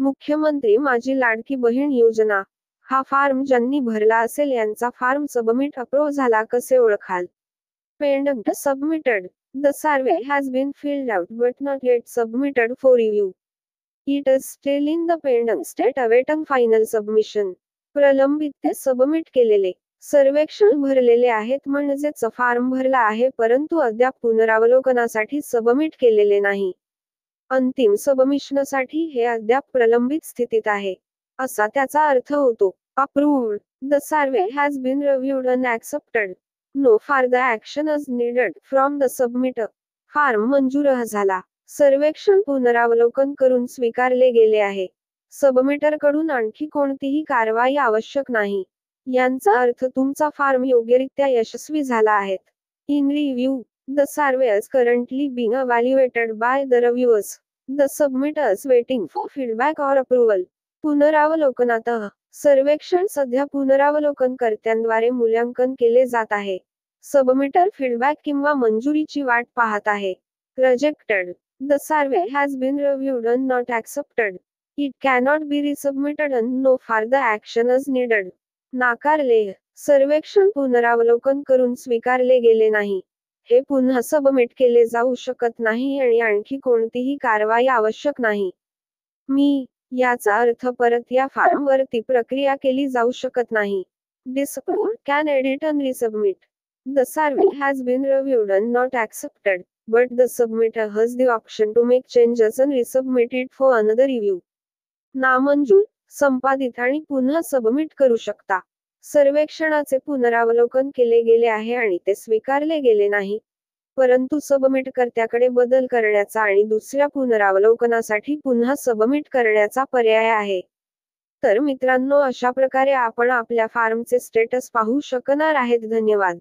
मुख्यमंत्री माझी लाडकी बहीण योजना हा फॉर्म ज्यांनी भरला असेल यांचा फॉर्म सबमिट अप्रूव्ह झाला कसे ओळखाल? Pending submitted. The survey has been filled out but not yet submitted for review. It is still in the pending state awaiting final submission. प्रलंबित ते सबमिट केलेले. सर्वेक्षण भरलेले आहेत म्हणजेच फॉर्म भरला आहे परंतु अद्याप पुनरावलोकनासाठी सबमिट केलेले नाही. अंतिम सबमिशनसाठी हे अद्याप प्रलंबित स्थितीत आहे, असा त्याचा अर्थ होतो. Approved. The survey has been reviewed and accepted. No further action is needed from the submitter. Form मंजूर झाला. सर्वेक्षण पुनरावलोकन करून स्वीकारले गेले आहे. सबमिटरकडून आणखी कोणतीही कारवाई आवश्यक नाही. यांचा अर्थ तुमचा फॉर्म योग्यरित्या यशस्वी झाला आहे. In review, the survey is currently being evaluated by the reviewers. The submitter is waiting for feedback or approval. पुनरावलोकनातः सर्वेक्षण सध्या पुनरावलोकनकर्त्यांद्वारे मूल्यांकन केले जात आहे. सबमिटर फीडबॅक किंवा मंजुरीची वाट पाहत आहे. Rejected. The survey has been reviewed and not accepted. It cannot be resubmitted and no further action is needed. नाकारले. सर्वेक्षण पुनरावलोकन करून स्वीकारले गेले नाही. हे पुन्हा सबमिट केले जाऊ शकत नाही आणि आणखी कोणतीही कारवाई आवश्यक नाही. याचा अर्थ परत या फॉर्मवरती प्रक्रिया केली जाऊ शकत नाही. Disapproved can edit and resubmit. The survey has been reviewed and not accepted, but the submitter has the option to make changes and resubmit it for another review. नामंजूर, संपादित आणि पुन्हा सबमिट करू शकता. सर्वेक्षणाचे पुनरावलोकन केले गेले आहे आणि ते स्वीकारले गेले नाही. परंतु सबमिटकर्त्याकडे बदल करण्याचा आणि दुसऱ्या पुनरावलोकनासाठी पुन्हा सबमिट करण्याचा पर्याय आहे. तर मित्रांनो, अशा प्रकारे आपण आपल्या फॉर्मचे स्टेटस पाहू शकणार आहेत. धन्यवाद.